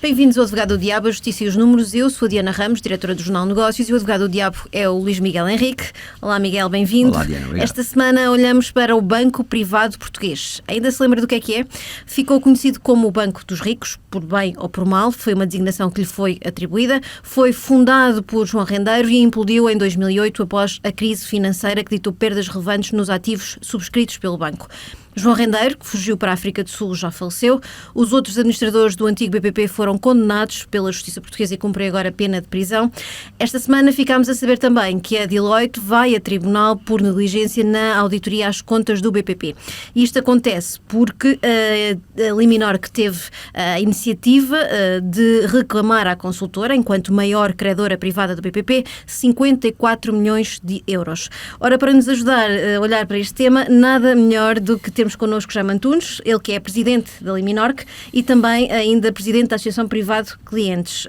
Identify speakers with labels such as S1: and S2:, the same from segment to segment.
S1: Bem-vindos ao Advogado do Diabo, a Justiça e os Números. Eu sou a Diana Ramos, diretora do Jornal Negócios, e o Advogado do Diabo é o Luís Miguel Henrique. Olá, Miguel, bem-vindo.
S2: Olá, Diana, obrigado.
S1: Esta semana olhamos para o Banco Privado Português. Ainda se lembra do que é? Ficou conhecido como o Banco dos Ricos, por bem ou por mal, foi uma designação que lhe foi atribuída. Foi fundado por João Rendeiro e implodiu em 2008 após a crise financeira que ditou perdas relevantes nos ativos subscritos pelo banco. João Rendeiro, que fugiu para a África do Sul, já faleceu. Os outros administradores do antigo BPP foram condenados pela Justiça Portuguesa e cumprem agora pena de prisão. Esta semana ficámos a saber também que a Deloitte vai a tribunal por negligência na auditoria às contas do BPP. Isto acontece porque a Liminor, que teve a iniciativa de reclamar à consultora, enquanto maior credora privada do BPP, 54 milhões de euros. Ora, para nos ajudar a olhar para este tema, nada melhor do que temos connosco Jaime Antunes, ele que é presidente da Liminorc e também ainda presidente da Associação Privado Clientes,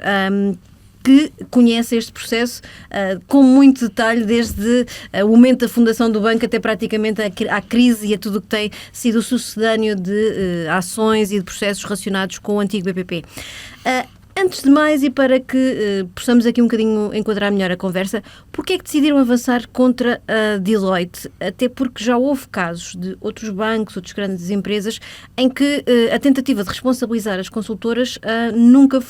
S1: que conhece este processo com muito detalhe, desde o momento da fundação do banco até praticamente à crise e a tudo o que tem sido o sucedâneo de ações e de processos relacionados com o antigo BPP. Antes de mais, e para que possamos aqui um bocadinho enquadrar melhor a conversa, porquê é que decidiram avançar contra a Deloitte? Até porque já houve casos de outros bancos, outras grandes empresas, em que a tentativa de responsabilizar as consultoras nunca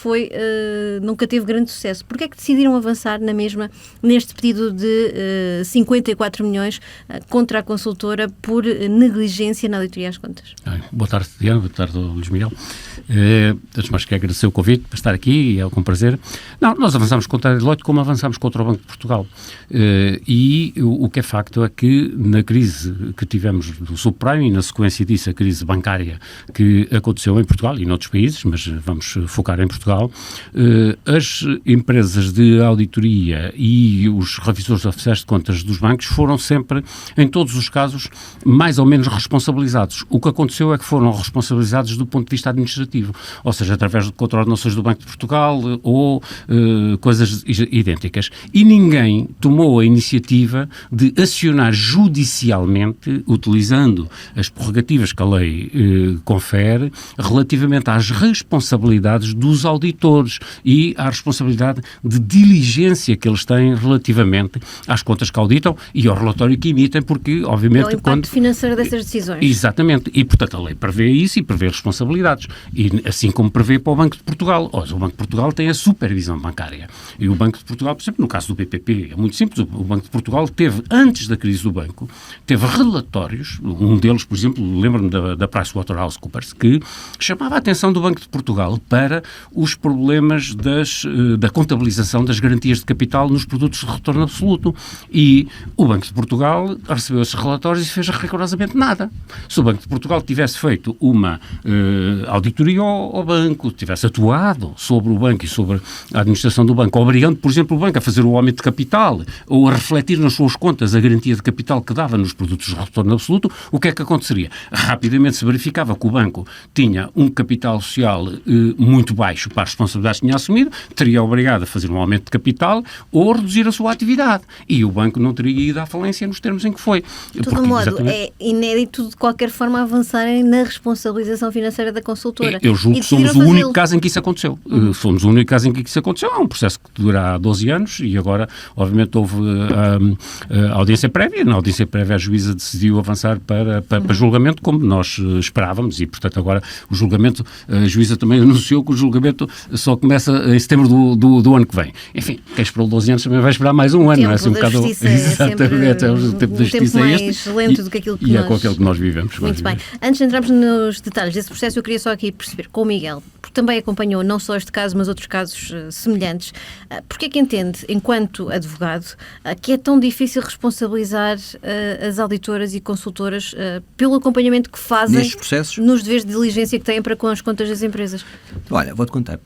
S1: teve grande sucesso. Porquê é que decidiram avançar na mesma, neste pedido de 54 milhões contra a consultora por negligência na auditoria às contas?
S3: Boa tarde, Diana. Boa tarde, Luís Miguel. Antes de mais, quero agradecer o convite para estar aqui e é com prazer. Não, nós avançamos contra a Deloitte como avançamos contra o Banco de Portugal. E o que é facto é que na crise que tivemos do subprime e na sequência disso a crise bancária que aconteceu em Portugal e noutros países, mas vamos focar em Portugal, as empresas de auditoria e os revisores oficiais de contas dos bancos foram sempre, em todos os casos, mais ou menos responsabilizados. O que aconteceu é que foram responsabilizados do ponto de vista administrativo, ou seja, através de contraordenações do Banco de Portugal ou coisas idênticas. E ninguém tomou a iniciativa de acionar judicialmente, utilizando as prerrogativas que a lei confere, relativamente às responsabilidades dos auditores e à responsabilidade de diligência que eles têm relativamente às contas que auditam e ao relatório que emitem, porque, obviamente...
S1: É o impacto financeiro dessas decisões.
S3: Exatamente. E, portanto, a lei prevê isso e prevê responsabilidades. E assim como prevê para o Banco de Portugal. O Banco de Portugal tem a supervisão bancária. E o Banco de Portugal, por exemplo, no caso do BPP, é muito simples. O Banco de Portugal teve, antes da crise do banco, teve relatórios, um deles, por exemplo, lembro-me da PricewaterhouseCoopers, que chamava a atenção do Banco de Portugal para os problemas da contabilização das garantias de capital nos produtos de retorno absoluto. E o Banco de Portugal recebeu esses relatórios e fez rigorosamente nada. Se o Banco de Portugal tivesse feito uma auditoria ao banco, tivesse atuado sobre o banco e sobre a administração do banco, obrigando, por exemplo, o banco a fazer o aumento de capital ou a refletir nas suas contas a garantia de capital que dava nos produtos de retorno absoluto, o que é que aconteceria? Rapidamente se verificava que o banco tinha um capital social muito baixo para as responsabilidades que tinha assumido, teria obrigado a fazer um aumento de capital ou a reduzir a sua atividade. E o banco não teria ido à falência nos termos em que foi.
S1: De todo modo, é inédito de qualquer forma avançarem na responsabilização financeira da consultora.
S3: Eu julgo que somos o único caso em que isso aconteceu. Fomos o único caso em que isso aconteceu. É um processo que dura há 12 anos e agora, obviamente, houve a audiência prévia. Na audiência prévia a juíza decidiu avançar para julgamento, como nós esperávamos, e, portanto, agora o julgamento, a juíza também anunciou que o julgamento só começa em setembro do ano que vem. Enfim, quem esperou 12 anos também vai esperar mais um ano, não é?
S1: Assim, um bocado...
S3: Exatamente, o tempo da justiça é este.
S1: Mais lento do que aquilo que
S3: e é com aquele que nós vivemos.
S1: Muito bem. Antes de entrarmos nos detalhes desse processo, eu queria só aqui perceber com o Miguel, porque também acompanhou não só este caso, mas outros casos semelhantes. Porque é que entende, enquanto advogado, que é tão difícil responsabilizar as auditoras e consultoras pelo acompanhamento que fazem
S2: nestes processos, nos
S1: deveres de diligência que têm para com as contas das empresas?
S2: Olha, vou-te contar.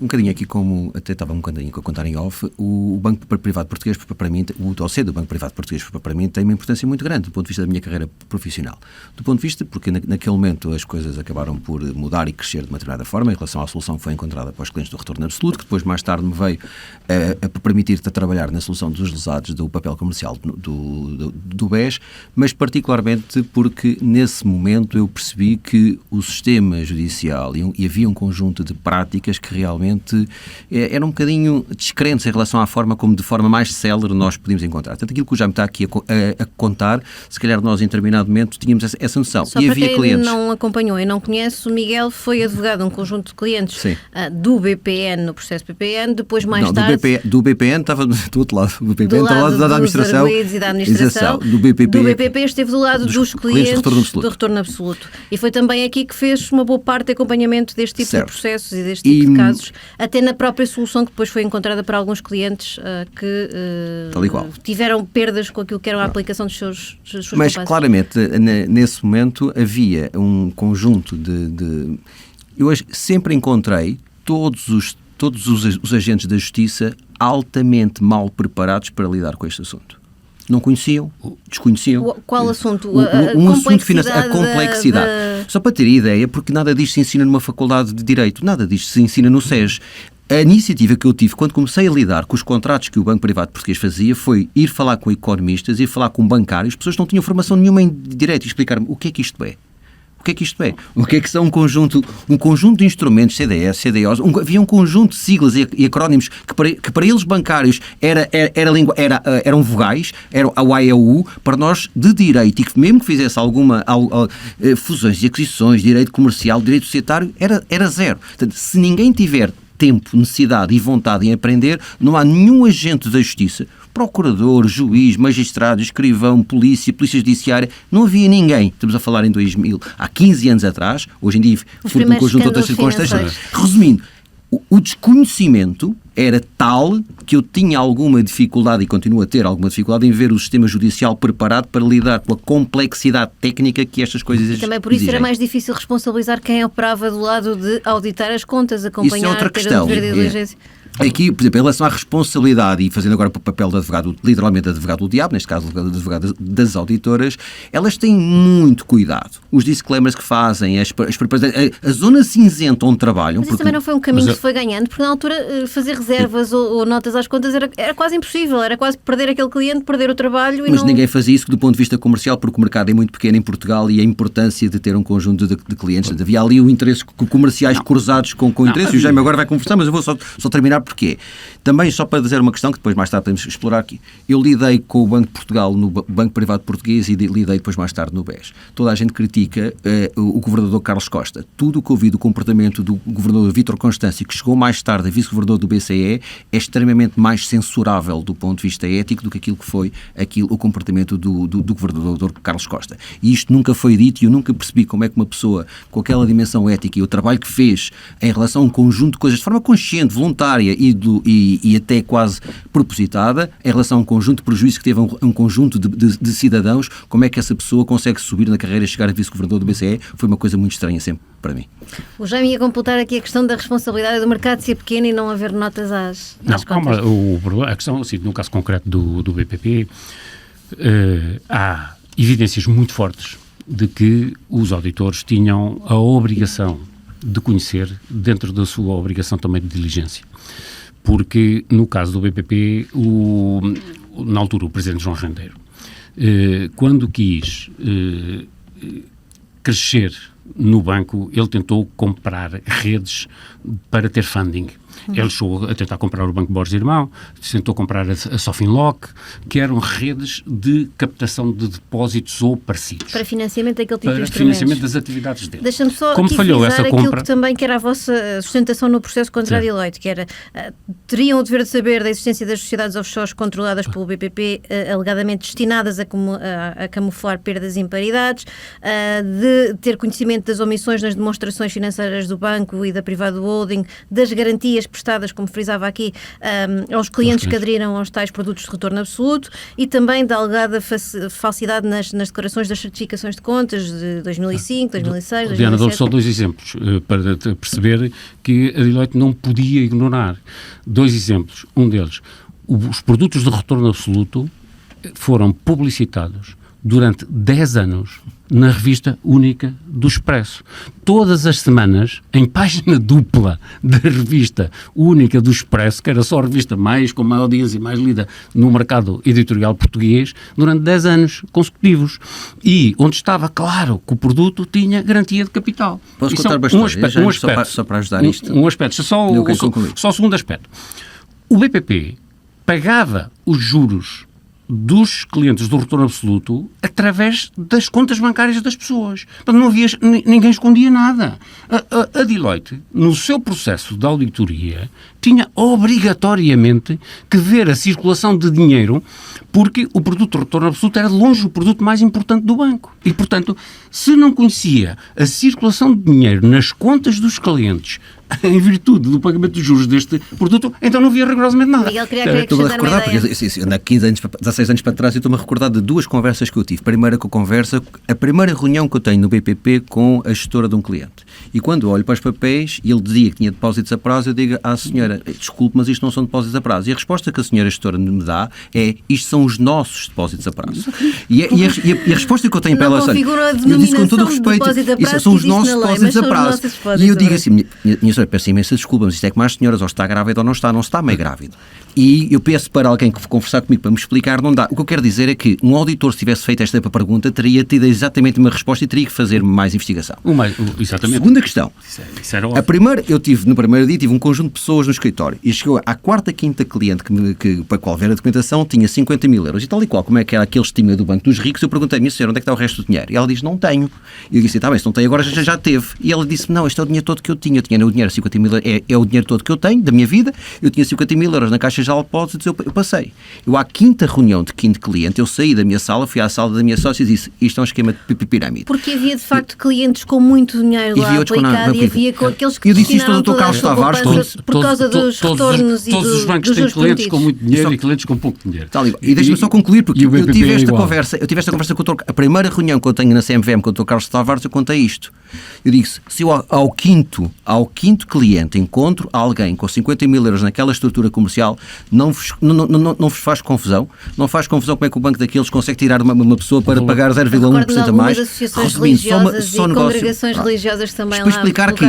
S2: Um bocadinho aqui, como até estava um bocadinho a contar em off, o Banco Privado Português, para mim, o dossiê do Banco Privado Português, para mim, tem uma importância muito grande do ponto de vista da minha carreira profissional. Do ponto de vista, porque naquele momento as coisas acabaram por mudar e crescer de uma determinada forma em relação relação à solução que foi encontrada para os clientes do retorno absoluto, que depois mais tarde me veio a permitir-te trabalhar na solução dos lesados do papel comercial do BES, mas particularmente porque nesse momento eu percebi que o sistema judicial e havia um conjunto de práticas que realmente eram um bocadinho descrentes em relação à forma como de forma mais célere nós podíamos encontrar. Portanto, aquilo que o Jaime está aqui a contar, se calhar nós em determinado momento tínhamos essa noção.
S1: Só
S2: e
S1: para
S2: havia
S1: quem
S2: clientes.
S1: não acompanhou e não conhece, o Miguel foi advogado de um conjunto de clientes do BPN, no processo BPN, depois mais tarde...
S2: Do BPN estava do outro lado. Do BPN
S1: do
S2: estava
S1: lado
S2: da
S1: dos
S2: administração.
S1: arguidos e da administração.
S2: Do BPP
S1: esteve do lado dos clientes do retorno absoluto. E foi também aqui que fez uma boa parte de acompanhamento deste tipo de processos e deste tipo de casos, até na própria solução que depois foi encontrada para alguns clientes que tiveram perdas com aquilo que era a aplicação dos seus
S2: Mas
S1: compassos.
S2: claramente, nesse momento, havia um conjunto de... Eu sempre encontrei todos os agentes da justiça altamente mal preparados para lidar com este assunto. Não conheciam, desconheciam.
S1: Qual assunto?
S2: A complexidade. Só para ter ideia, porque nada disto se ensina numa faculdade de Direito, nada disto se ensina no SES. A iniciativa que eu tive quando comecei a lidar com os contratos que o Banco Privado Português fazia foi ir falar com economistas, ir falar com bancários, pessoas que não tinham formação nenhuma em Direito, e explicar-me o que é que isto é. O que é que isto é? O que é que são um conjunto de instrumentos, CDS, CDOs, havia um conjunto de siglas e acrónimos que para eles bancários eram vogais, eram a Y e a U, para nós de direito, e que mesmo que fizesse alguma fusões e aquisições, direito comercial, direito societário, era zero. Portanto, se ninguém tiver tempo, necessidade e vontade em aprender, não há nenhum agente da justiça, procurador, juiz, magistrado, escrivão, polícia judiciária, não havia ninguém. Estamos a falar em 2000, há 15 anos atrás, hoje em dia, fruto de um conjunto de outras circunstâncias. Resumindo, o desconhecimento era tal que eu tinha alguma dificuldade, e continuo a ter alguma dificuldade, em ver o sistema judicial preparado para lidar com a complexidade técnica que estas coisas exigem.
S1: E também por isso era mais difícil responsabilizar quem operava do lado de auditar as contas, acompanhar,
S2: isso é outra questão.
S1: Ter o dever de diligência.
S2: Aqui, por exemplo, em relação à responsabilidade, e fazendo agora o papel de advogado, literalmente advogado do diabo, neste caso advogado das auditoras, elas têm muito cuidado. Os disclaimers que fazem, a zona cinzenta onde trabalham...
S1: Mas isso também não foi um caminho que se foi ganhando, porque na altura fazer reservas ou notas às contas era quase impossível, era quase perder aquele cliente, perder o trabalho...
S2: Mas ninguém fazia isso do ponto de vista comercial, porque o mercado é muito pequeno em Portugal e a importância de ter um conjunto de clientes. Havia ali o interesse comerciais cruzados com interesses, e o Jaime agora vai conversar, mas eu vou só terminar. Porquê? Também, só para dizer uma questão que depois mais tarde podemos explorar aqui. Eu lidei com o Banco de Portugal no Banco Privado Português e lidei depois mais tarde no BES. Toda a gente critica o governador Carlos Costa. Tudo o que ouvi do comportamento do governador Vítor Constâncio, que chegou mais tarde a vice-governador do BCE, é extremamente mais censurável do ponto de vista ético do que aquilo que foi o comportamento do governador Carlos Costa. E isto nunca foi dito e eu nunca percebi como é que uma pessoa com aquela dimensão ética e o trabalho que fez em relação a um conjunto de coisas de forma consciente, voluntária e até quase propositada, em relação a um conjunto de prejuízos que teve um conjunto de cidadãos, como é que essa pessoa consegue subir na carreira e chegar a vice-governador do BCE, foi uma coisa muito estranha sempre para mim.
S1: O Jaime ia completar aqui a questão da responsabilidade do mercado ser pequeno e não haver notas às contas.
S3: Calma, a questão, assim, no caso concreto do BPP, há evidências muito fortes de que os auditores tinham a obrigação de conhecer, dentro da sua obrigação também de diligência. Porque, no caso do BPP, na altura, o Presidente João Rendeiro, quando quis crescer no banco, ele tentou comprar redes para ter funding. Ele chegou a tentar comprar o Banco Borges Irmão, tentou comprar a Sofinloc, que eram redes de captação de depósitos ou parecidos.
S1: Para financiamento daquele tipo de instrumentos.
S3: Para financiamento das atividades dele.
S1: Deixa-me só
S3: como
S1: aqui
S3: falhou essa
S1: aquilo
S3: compra,
S1: que também que era a vossa sustentação no processo contra a Deloitte, que era, teriam o dever de saber da existência das sociedades offshore controladas pelo BPP, alegadamente destinadas a camuflar perdas e imparidades, de ter conhecimento das omissões nas demonstrações financeiras do banco e da Privado Holding, das garantias prestadas, como frisava aqui, aos clientes que aderiram aos tais produtos de retorno absoluto, e também da alegada falsidade nas declarações das certificações de contas de 2005, 2006, 2007.
S3: Diana, dou só dois exemplos para perceber que a Deloitte não podia ignorar. Dois exemplos. Um deles, os produtos de retorno absoluto foram publicitados durante 10 anos na revista única do Expresso. Todas as semanas, em página dupla da revista única do Expresso, que era só a revista com maior audiência e mais lida no mercado editorial português, durante 10 anos consecutivos. E onde estava claro que o produto tinha garantia de capital.
S2: Posso contar bastante? Só para ajudar isto.
S3: Um aspecto, só o segundo aspecto. O BPP pagava os juros dos clientes do retorno absoluto através das contas bancárias das pessoas. Portanto, não havia, ninguém escondia nada. A Deloitte, no seu processo de auditoria, tinha obrigatoriamente que ver a circulação de dinheiro, porque o produto de retorno absoluto era de longe o produto mais importante do banco. E, portanto, se não conhecia a circulação de dinheiro nas contas dos clientes em virtude do pagamento dos juros deste produto, então não havia rigorosamente nada.
S1: Miguel, estou-me a recordar,
S2: porque há 15 anos, 16 anos para trás, eu estou-me a recordar de duas conversas que eu tive. A primeira reunião que eu tenho no BPP com a gestora de um cliente. E quando olho para os papéis, ele dizia que tinha depósitos a prazo, eu digo à senhora, desculpe, mas isto não são depósitos a prazo. E a resposta que a senhora gestora me dá é, isto são os nossos depósitos a prazo. E a resposta que eu tenho para ela é, eu disse com todo o respeito, isso são os nossos depósitos a prazo. E eu digo assim, minha senhora, peço imensa desculpa, mas isto é como as senhoras, ou está grávida ou não está meio grávido. E eu peço para alguém que conversar comigo para me explicar, não dá. O que eu quero dizer é que um auditor, se tivesse feito esta pergunta, teria tido exatamente uma resposta e teria que fazer mais investigação.
S3: Exatamente.
S2: Segunda questão.
S3: Isso era óbvio.
S2: No primeiro dia tive um conjunto de pessoas no escritório e chegou à quarta, quinta cliente para a qual ver a documentação, tinha 50 mil euros. E tal e qual, como é que era aquele estima do Banco dos Ricos, eu perguntei, minha senhora, onde é que está o resto do dinheiro? E ela diz, não tenho. E eu disse, está bem, se não tem agora, já teve. E ela disse, não, este é o dinheiro todo que eu tinha. Eu tinha o dinheiro, 50 mil é o dinheiro todo que eu tenho, da minha vida. Eu tinha 50 mil euros na Caixa Geral de Depósitos, eu passei. Eu, à quinta reunião de quinto cliente, eu saí da minha sala, fui à sala da minha sócia e disse, isto é um esquema de pirâmide.
S1: Porque havia, de facto, clientes com muito dinheiro lá aplicado e havia com aqueles que
S2: destinaram toda a sua poupança
S1: por causa dos retornos e
S3: todos os bancos têm clientes com muito dinheiro e clientes com pouco dinheiro.
S2: E deixa-me só concluir, porque eu tive esta conversa com o doutor, a primeira reunião que eu tenho na CMVM com o Dr. Carlos Tavares, eu contei isto. Eu disse, se eu ao quinto cliente encontro alguém com 50 mil euros naquela estrutura comercial, não vos faz confusão? Não faz confusão como é que o banco daqueles consegue tirar uma pessoa para pagar 0,1% a mais?
S1: Associações religiosas e congregações religiosas também lá
S2: explicar aqui,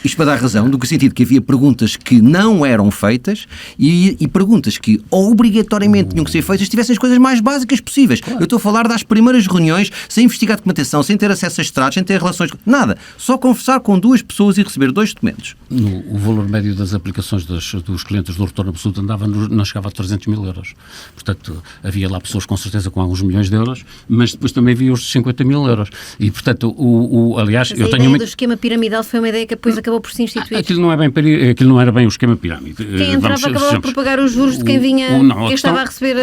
S2: isto para dar razão, no sentido que havia perguntas que não eram feitas e perguntas que obrigatoriamente tinham que ser feitas se tivessem as coisas mais básicas possíveis. Claro. Eu estou a falar das primeiras reuniões, sem investigar documentação, sem ter acesso a extratos, sem ter relações, nada. Só conversar com duas pessoas e receber 2 documentos.
S3: O valor médio das aplicações dos clientes do retorno absoluto não chegava a 300 mil euros. Portanto, havia lá pessoas com certeza com alguns milhões de euros, mas depois também havia os de 50 mil euros. E, portanto, aliás,
S1: mas eu tenho... A ideia do esquema piramidal foi uma ideia que depois acabou por se instituir.
S3: Aquilo não era bem o esquema pirâmide.
S1: Quem entrava acabava por pagar os juros de quem vinha, quem estava a receber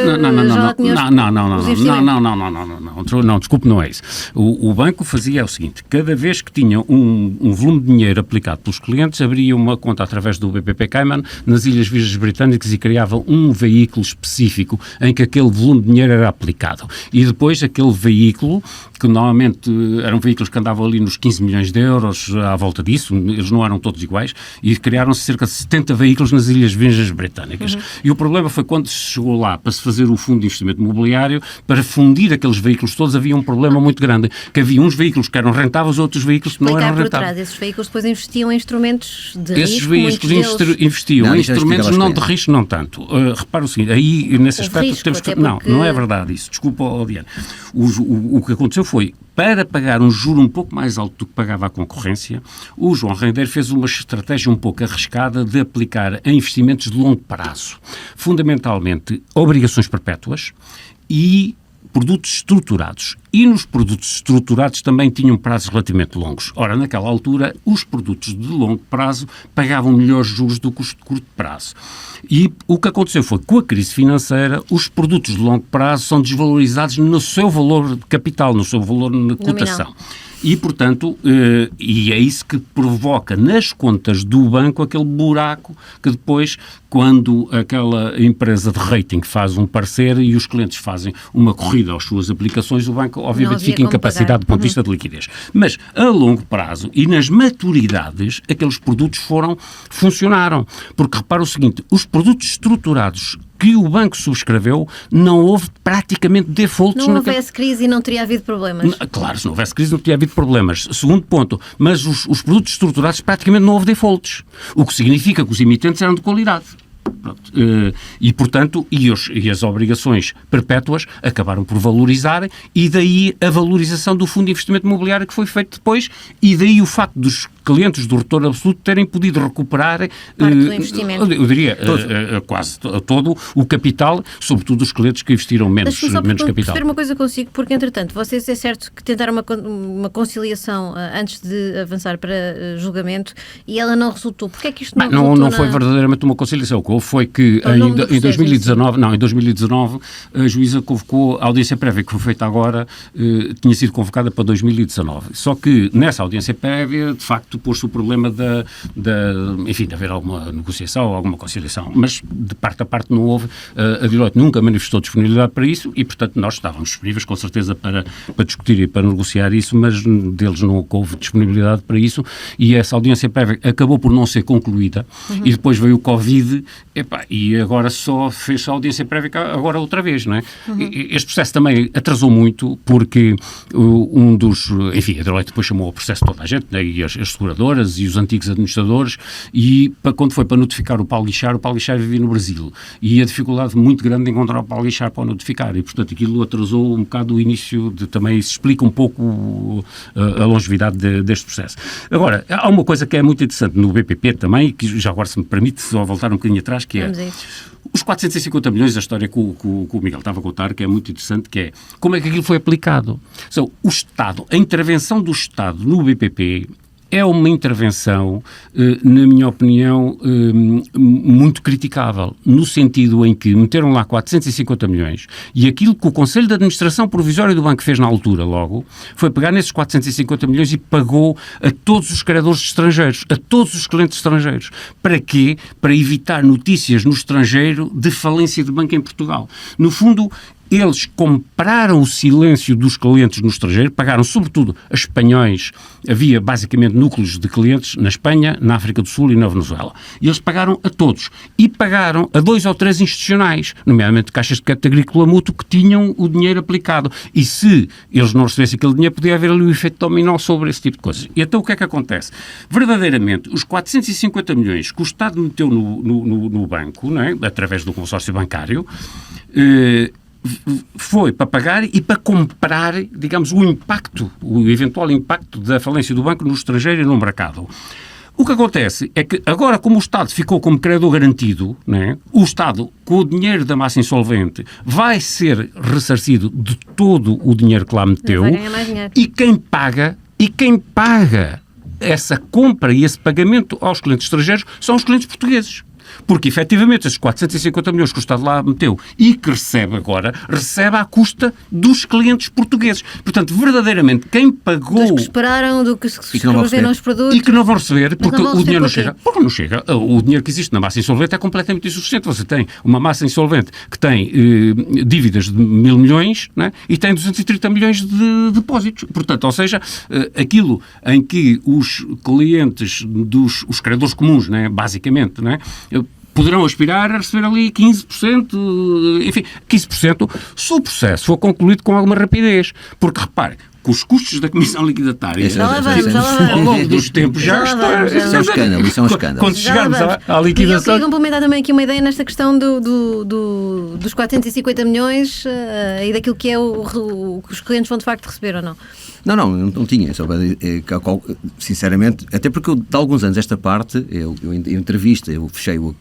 S3: Não, desculpe, não é isso. O banco fazia o seguinte, cada vez que tinha um volume de dinheiro aplicado pelos clientes, abria uma conta através do BPP Cayman nas Ilhas Virgens Britânicas e criava um veículo específico em que aquele volume de dinheiro era aplicado. E depois aquele veículo, que normalmente eram veículos que andavam ali nos 15 milhões de euros à volta disso, eles não eram todos iguais, e criaram-se cerca de 70 veículos nas Ilhas Virgens Britânicas. E o problema foi quando se chegou lá para se fazer o fundo de investimento imobiliário, para fundir aqueles veículos todos, havia um problema muito grande, que havia uns veículos que eram rentáveis, outros veículos que não eram rentáveis.
S1: Esses veículos depois investiam em instrumentos de risco.
S3: Esses veículos investiam em instrumentos não de risco, não tanto. Repara o seguinte, aí nesse aspecto temos que... Não é verdade isso. Desculpa, Diana. O que aconteceu foi, para pagar um juro um pouco mais alto do que pagava a concorrência, o João Rendeiro fez uma estratégia um pouco arriscada de aplicar a investimentos de longo prazo. Fundamentalmente, obrigações perpétuas e produtos estruturados. E nos produtos estruturados também tinham prazos relativamente longos. Ora, naquela altura, os produtos de longo prazo pagavam melhores juros do que os de curto prazo. E o que aconteceu foi que, com a crise financeira, os produtos de longo prazo são desvalorizados no seu valor de capital, no seu valor na cotação. E, portanto, e é isso que provoca nas contas do banco aquele buraco que depois, quando aquela empresa de rating faz um parecer e os clientes fazem uma corrida às suas aplicações, o banco obviamente fica incapacitado do ponto de vista de liquidez. Mas a longo prazo e nas maturidades, aqueles produtos funcionaram. Porque repara o seguinte, os produtos estruturados que o banco subscreveu, não houve praticamente defaults.
S1: Não houvesse crise e não teria havido problemas.
S3: Claro, se não houvesse crise não teria havido problemas. Segundo ponto, mas os produtos estruturados praticamente não houve defaults, o que significa que os emitentes eram de qualidade. E, portanto, as obrigações perpétuas acabaram por valorizar, e daí a valorização do fundo de investimento imobiliário que foi feito depois, e daí o facto dos clientes do retorno absoluto terem podido recuperar
S1: parte do investimento.
S3: Eu diria quase todo o capital, sobretudo os clientes que investiram menos capital.
S1: Deixa-me perceber uma coisa consigo, porque entretanto vocês é certo que tentaram uma conciliação antes de avançar para julgamento e ela não resultou. Porquê é que isto não resultou?
S3: Não foi verdadeiramente uma conciliação. O que houve foi que em 2019 a juíza convocou a audiência prévia que foi feita agora, tinha sido convocada para 2019. Só que nessa audiência prévia, de facto, pôs-se o problema de haver alguma negociação ou alguma conciliação, mas de parte a parte não houve. A Deloitte nunca manifestou disponibilidade para isso e, portanto, nós estávamos disponíveis com certeza para discutir e para negociar isso, mas deles não houve disponibilidade para isso, e essa audiência prévia acabou por não ser concluída. E depois veio o Covid, e agora só fez a audiência prévia agora outra vez, não é? Este processo também atrasou muito porque a Deloitte depois chamou ao processo toda a gente, né, e as seguradoras e os antigos administradores, e quando foi para notificar o Paulo Guichard vivia no Brasil, e a dificuldade muito grande de encontrar o Paulo Guichard para o notificar, e portanto aquilo atrasou um bocado o início, também isso explica um pouco a longevidade deste processo. Agora, há uma coisa que é muito interessante no BPP também, que já agora se me permite só voltar um bocadinho atrás, que é os 450 milhões, a história que o Miguel estava a contar, que é muito interessante, que é como é que aquilo foi aplicado. O Estado, a intervenção do Estado no BPP é uma intervenção, na minha opinião, muito criticável, no sentido em que meteram lá 450 milhões e aquilo que o Conselho de Administração Provisória do Banco fez na altura, logo, foi pegar nesses 450 milhões e pagou a todos os credores estrangeiros, a todos os clientes estrangeiros. Para quê? Para evitar notícias no estrangeiro de falência de banco em Portugal. No fundo, eles compraram o silêncio dos clientes no estrangeiro, pagaram sobretudo a espanhóis, havia basicamente núcleos de clientes na Espanha, na África do Sul e na Venezuela. E eles pagaram a todos. E pagaram a 2 ou 3 institucionais, nomeadamente caixas de crédito agrícola mútuo, que tinham o dinheiro aplicado. E se eles não recebessem aquele dinheiro, podia haver ali um efeito dominó sobre esse tipo de coisas. E então o que é que acontece? Verdadeiramente, os 450 milhões que o Estado meteu no banco, não é? Através do consórcio bancário, foi para pagar e para comprar, digamos, o eventual impacto da falência do banco no estrangeiro e no mercado. O que acontece é que agora, como o Estado ficou como credor garantido, né, o Estado, com o dinheiro da massa insolvente, vai ser ressarcido de todo o dinheiro que lá meteu, e quem paga essa compra e esse pagamento aos clientes estrangeiros são os clientes portugueses. Porque, efetivamente, esses 450 milhões que o Estado lá meteu e que recebe agora, recebe à custa dos clientes portugueses. Portanto, verdadeiramente, quem pagou...
S1: Dos que esperaram, do que se escreveram os produtos...
S3: E que não vão receber, porque o dinheiro não chega. Porque não chega. O dinheiro que existe na massa insolvente é completamente insuficiente. Você tem uma massa insolvente que tem dívidas de 1.000 milhões, né, e tem 230 milhões de depósitos. Portanto, ou seja, aquilo em que os clientes os credores comuns, né, basicamente, né, poderão aspirar a receber ali 15%, enfim, 15%, se o processo for concluído com alguma rapidez. Porque, repare, com os custos da Comissão Liquidatária ao longo dos tempos já está...
S2: Isso é um escândalo.
S3: Quando chegarmos à liquidação...
S1: Eu queria complementar também aqui uma ideia nesta questão dos 450 milhões e daquilo que é o que os clientes vão de facto receber ou não.
S2: Não tinha. Sinceramente, até porque eu, de alguns anos esta parte, eu fechei o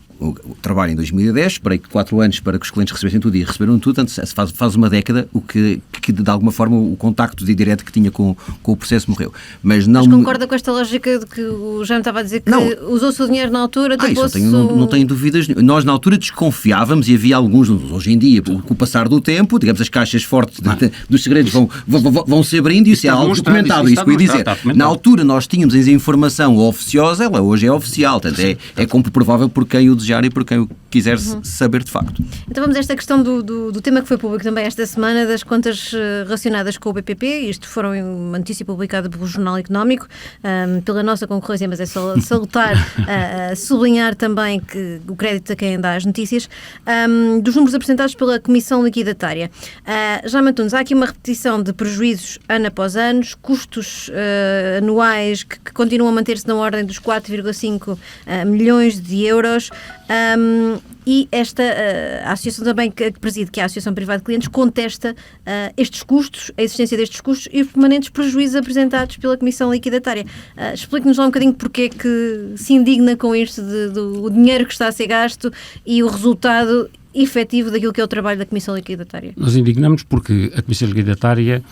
S2: trabalho em 2010, esperei 4 anos para que os clientes recebessem tudo e receberam tudo, portanto faz uma década o que de alguma forma o contacto direto que tinha com o processo morreu. Mas
S1: concorda com esta lógica de que o Jaime estava a dizer que usou-se o dinheiro na altura?
S2: Não tenho dúvidas. Nós na altura desconfiávamos e havia alguns, hoje em dia, com o passar do tempo, digamos, as caixas fortes dos segredos vão se abrindo e isso é algo documentado. Isso que eu ia dizer. Na altura nós tínhamos a informação oficiosa, ela hoje é oficial, portanto é comprovável por quem o desejar e por quem quiser saber de facto.
S1: Então vamos a esta questão do tema que foi público também esta semana, das contas relacionadas com o BPP. Isto foram uma notícia publicada pelo Jornal Económico, pela nossa concorrência, mas é só salutar, sublinhar também que o crédito a quem dá as notícias, dos números apresentados pela Comissão Liquidatária. Jaime Antunes, há aqui uma repetição de prejuízos ano após ano, custos anuais que continuam a manter-se na ordem dos 4,5 milhões de euros. E a associação também que preside, que é a Associação Privada de Clientes, contesta estes custos, a existência destes custos e os permanentes prejuízos apresentados pela Comissão Liquidatária. Explique-nos lá um bocadinho porque é que se indigna com isto do dinheiro que está a ser gasto e o resultado efetivo daquilo que é o trabalho da Comissão Liquidatária.
S3: Nós indignamos porque a Comissão Liquidatária,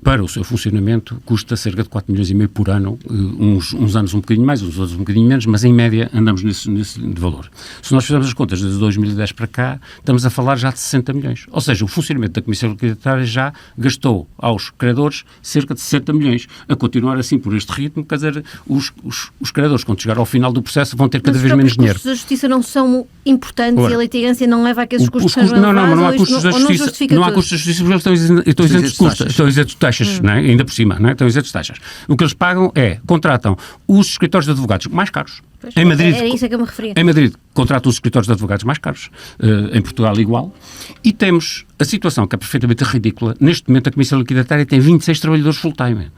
S3: para o seu funcionamento, custa cerca de 4 milhões e meio por ano, uns anos um bocadinho mais, uns outros um bocadinho menos, mas em média andamos nesse valor. Se nós fizermos as contas desde 2010 para cá, estamos a falar já de 60 milhões. Ou seja, o funcionamento da Comissão Liquidatária já gastou aos credores cerca de 60 milhões. A continuar assim por este ritmo, quer dizer, os credores, quando chegar ao final do processo, vão ter cada vez menos dinheiro.
S1: Os custos da justiça não são importantes. Ora, e a litigância não leva a que esses custos sejam elevados?
S3: Não há custos da justiça. Não há custos da justiça porque eles estão isentos de custos. Estão isentos de taxas, não é? Ainda por cima, não é? Estão isentos de taxas. O que eles pagam contratam os escritórios de advogados mais caros.
S1: Pois,
S3: em Madrid,
S1: era isso a que eu me referia.
S3: Em Madrid, contratam os escritórios de advogados mais caros. Em Portugal, igual. E temos a situação que é perfeitamente ridícula. Neste momento, a Comissão Liquidatária tem 26 trabalhadores full-time.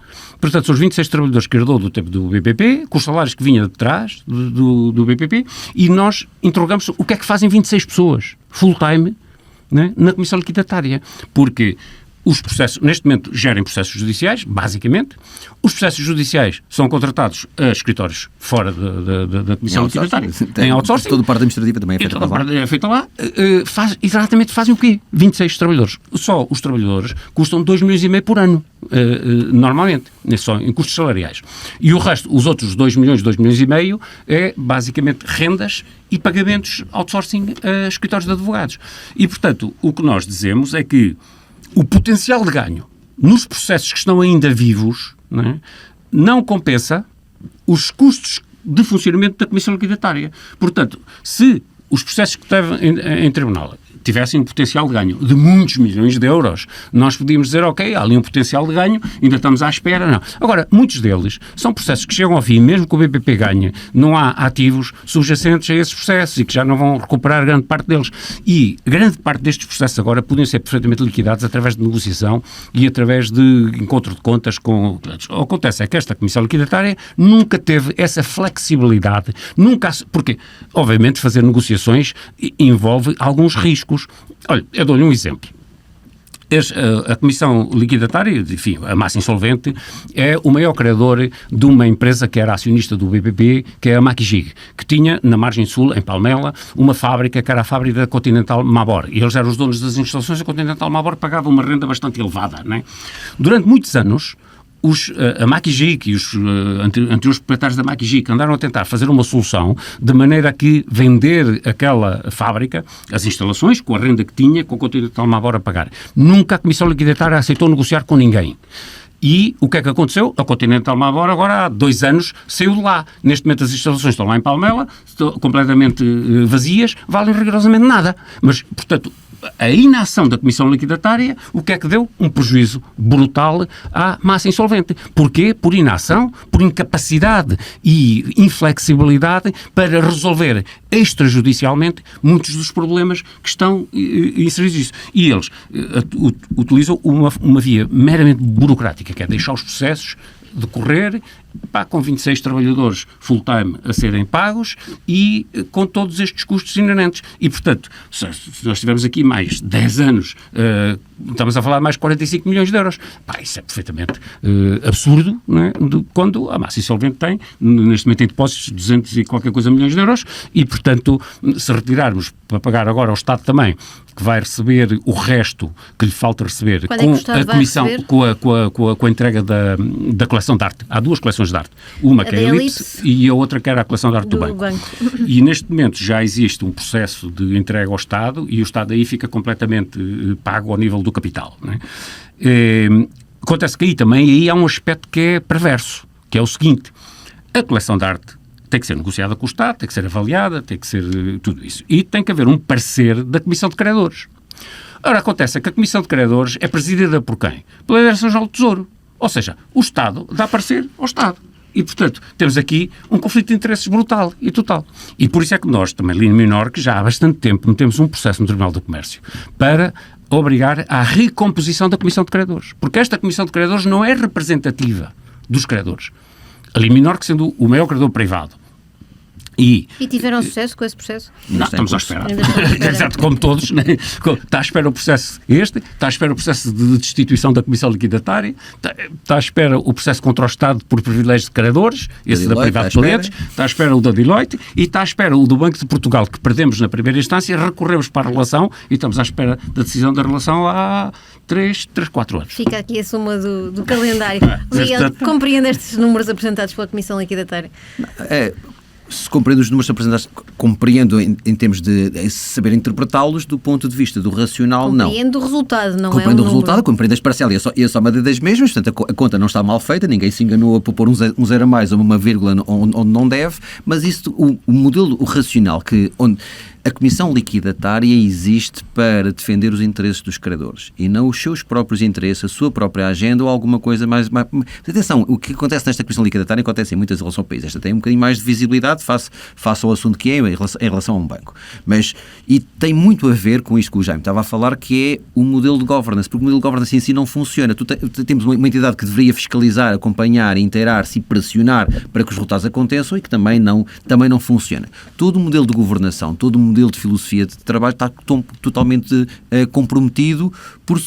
S3: Portanto, são os 26 trabalhadores que herdou do tempo do BPP, com os salários que vinha de trás do BPP, e nós interrogamos o que é que fazem 26 pessoas full-time, né, na Comissão Liquidatária. Porque os processos, neste momento, gerem processos judiciais, basicamente. Os processos judiciais são contratados a escritórios fora da Comissão Liquidatária. Em outsourcing.
S2: Toda a parte administrativa também é feita lá.
S3: É feita lá. Exatamente fazem o quê? 26 trabalhadores. Só os trabalhadores custam 2 milhões e meio por ano, normalmente, só em custos salariais. E o resto, os outros 2 milhões e meio, é basicamente rendas e pagamentos outsourcing a escritórios de advogados. E, portanto, o que nós dizemos é que o potencial de ganho nos processos que estão ainda vivos, não compensa os custos de funcionamento da Comissão Liquidatária. Portanto, se os processos que estão em tribunal tivessem um potencial de ganho de muitos milhões de euros, nós podíamos dizer, ok, há ali um potencial de ganho, ainda estamos à espera, não. Agora, muitos deles são processos que chegam ao fim, mesmo que o BPP ganhe, não há ativos subjacentes a esses processos e que já não vão recuperar grande parte deles. E grande parte destes processos agora podem ser perfeitamente liquidados através de negociação e através de encontro de contas com... Acontece é que esta Comissão Liquidatária nunca teve essa flexibilidade, porque, obviamente, fazer negociações envolve alguns riscos. Olha, eu dou-lhe um exemplo. A Comissão Liquidatária, enfim, a massa insolvente, é o maior credor de uma empresa que era acionista do BPP, que é a Maquigig, que tinha, na margem sul, em Palmela, uma fábrica que era a fábrica da Continental Mabor. E eles eram os donos das instalações, a Continental Mabor pagava uma renda bastante elevada, não é? Durante muitos anos, a Maquigig e os anteriores proprietários da Maquigig andaram a tentar fazer uma solução de maneira a que vender aquela fábrica, as instalações, com a renda que tinha, com a Continental Mabor a pagar. Nunca a Comissão Liquidatária aceitou negociar com ninguém. E o que é que aconteceu? A Continental Mabor agora há 2 anos saiu de lá. Neste momento as instalações estão lá em Palmela, estão completamente vazias, valem rigorosamente nada. Mas, portanto, a inação da Comissão Liquidatária, o que é que deu? Um prejuízo brutal à massa insolvente. Porquê? Por inação, por incapacidade e inflexibilidade para resolver extrajudicialmente muitos dos problemas que estão inseridos nisso. E eles utilizam uma via meramente burocrática, que é deixar os processos decorrer, com 26 trabalhadores full-time a serem pagos e com todos estes custos inerentes. E, portanto, se nós tivermos aqui mais 10 anos, estamos a falar de mais 45 milhões de euros. Isso é perfeitamente absurdo, não é? Quando a massa insolvente tem, neste momento em depósitos, 200 e qualquer coisa milhões de euros e, portanto, se retirarmos para pagar agora ao Estado também, que vai receber o resto que lhe falta receber com a Comissão, com a entrega da coleção de arte. Há 2 coleções de arte. Uma que é a Elipse e a outra que era a coleção de arte do banco. E neste momento já existe um processo de entrega ao Estado e o Estado aí fica completamente pago ao nível do capital. Não é? Acontece que aí também há um aspecto que é perverso, que é o seguinte: a coleção de arte tem que ser negociada com o Estado, tem que ser avaliada, tem que ser tudo isso. E tem que haver um parecer da Comissão de Credores. Ora, acontece que a Comissão de Credores é presidida por quem? Pela Direção-Geral do Tesouro. Ou seja, o Estado dá parecer ao Estado. E, portanto, temos aqui um conflito de interesses brutal e total. E por isso é que nós, também, Linha Menor, que já há bastante tempo metemos um processo no Tribunal do Comércio para obrigar à recomposição da Comissão de Credores. Porque esta Comissão de Credores não é representativa dos credores. A Linha Menor, que sendo o maior credor privado. E
S1: tiveram sucesso com esse processo?
S3: Não, estamos à espera. Exato, como todos. Né? Está à espera o processo está à espera o processo de destituição da Comissão Liquidatária, está à espera o processo contra o Estado por privilégios de credores, esse da Privado de Clientes, está à espera o da Deloitte e está à espera o do Banco de Portugal, que perdemos na primeira instância, recorremos para a relação e estamos à espera da decisão da relação há 4 anos.
S1: Fica aqui a soma do calendário. Miguel, compreende estes números apresentados pela Comissão Liquidatária?
S2: Se compreendo os números apresentados, compreendo em termos de saber interpretá-los do ponto de vista do racional, não.
S1: Compreendo o resultado, não
S2: compreendo
S1: é o
S2: resultado, compreendo as parcelas e a soma das mesmas, portanto a conta não está mal feita, ninguém se enganou a pôr um zero a mais ou uma vírgula onde não deve, mas isso, o modelo o racional, onde a Comissão Liquidatária existe para defender os interesses dos credores e não os seus próprios interesses, a sua própria agenda ou alguma coisa mais... Atenção, o que acontece nesta Comissão Liquidatária acontece em muitas relações ao país. Esta tem um bocadinho mais de visibilidade face ao assunto que é em relação a um banco. E tem muito a ver com isto que o Jaime estava a falar, que é o modelo de governance, porque o modelo de governance em si não funciona. Temos uma entidade que deveria fiscalizar, acompanhar, inteirar-se e pressionar para que os resultados aconteçam e que também não funciona. Todo o modelo de governação, todo o modelo de filosofia de trabalho está totalmente comprometido por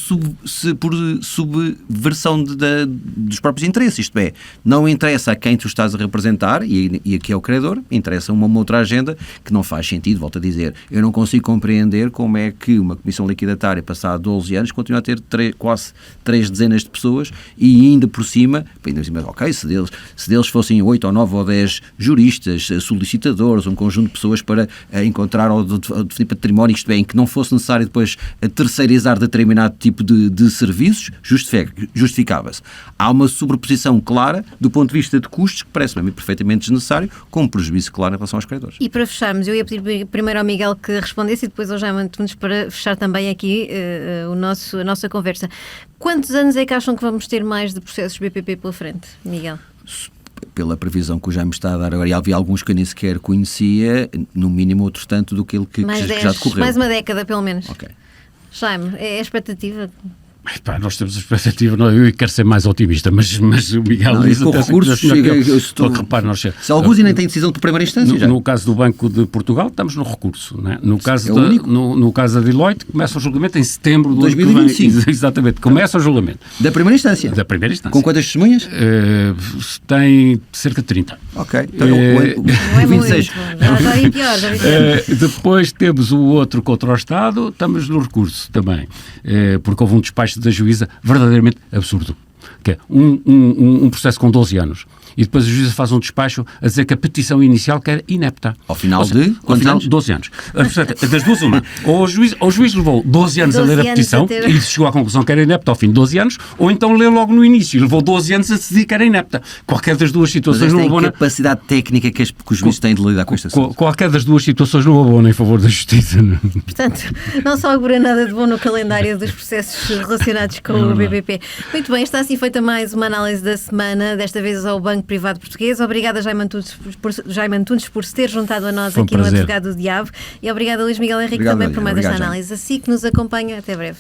S2: subversão dos próprios interesses. Isto é, não interessa a quem tu estás a representar e a que é o credor, interessa uma outra agenda que não faz sentido. Volto a dizer, eu não consigo compreender como é que uma Comissão Liquidatária, passado 12 anos, continua a ter quase 3 dezenas de pessoas e ainda por cima, ok, se deles fossem 8 ou 9 ou 10 juristas, solicitadores, um conjunto de pessoas para encontrar ou definir património, isto é, em que não fosse necessário depois terceirizar determinado tipo de serviços, justificava-se. Há uma sobreposição clara do ponto de vista de custos que parece-me perfeitamente desnecessário, com um prejuízo claro em relação aos credores.
S1: E para fecharmos, eu ia pedir primeiro ao Miguel que respondesse e depois ao Jaime Antunes para fechar também aqui a nossa conversa. Quantos anos é que acham que vamos ter mais de processos BPP pela frente, Miguel?
S2: Pela previsão que o Jaime está a dar agora, e havia alguns que eu nem sequer conhecia, no mínimo outro tanto do que ele que já decorreu.
S1: Mais uma década, pelo menos.
S2: Ok.
S1: Jaime, é a expectativa?
S3: Nós temos a expectativa, eu quero ser mais otimista, mas o Miguel diz
S2: com recursos se alguns ainda têm decisão de primeira instância.
S3: No caso do Banco de Portugal, estamos no recurso. Né? No caso da Deloitte, começa o julgamento em setembro de
S2: 2025.
S3: Exatamente, começa o julgamento.
S2: Da primeira instância?
S3: Da primeira instância.
S2: Com quantas testemunhas?
S3: Tem cerca de 30.
S2: Ok. Então,
S1: não é
S2: 26.
S1: Já vi pior.
S3: Depois temos o outro contra o Estado, estamos no recurso também, porque houve um despacho da juíza verdadeiramente absurdo, que é um processo com 12 anos e depois a juíza faz um despacho a dizer que a petição inicial que era inepta.
S2: Ao final de
S3: 12 anos. Das duas uma. Ou o juiz levou 12 anos a ler a petição e chegou à conclusão que era inepta ao fim de 12 anos, ou então leu logo no início e levou 12 anos a decidir que era inepta. Qualquer das duas situações não abona.
S2: A capacidade técnica que os juízes têm de lidar com esta situação.
S3: Qualquer das duas situações não abona em favor da justiça.
S1: Portanto, não só augura nada de bom no calendário dos processos relacionados com o BPP. Muito bem, está assim feita mais uma análise da semana, desta vez ao Banco Privado Português. Obrigada, Jaime Antunes, por se ter juntado a nós aqui no Advogado do Diabo. E obrigada, Luís Miguel Henrique, também por mais esta análise. Assim que nos acompanha. Até breve.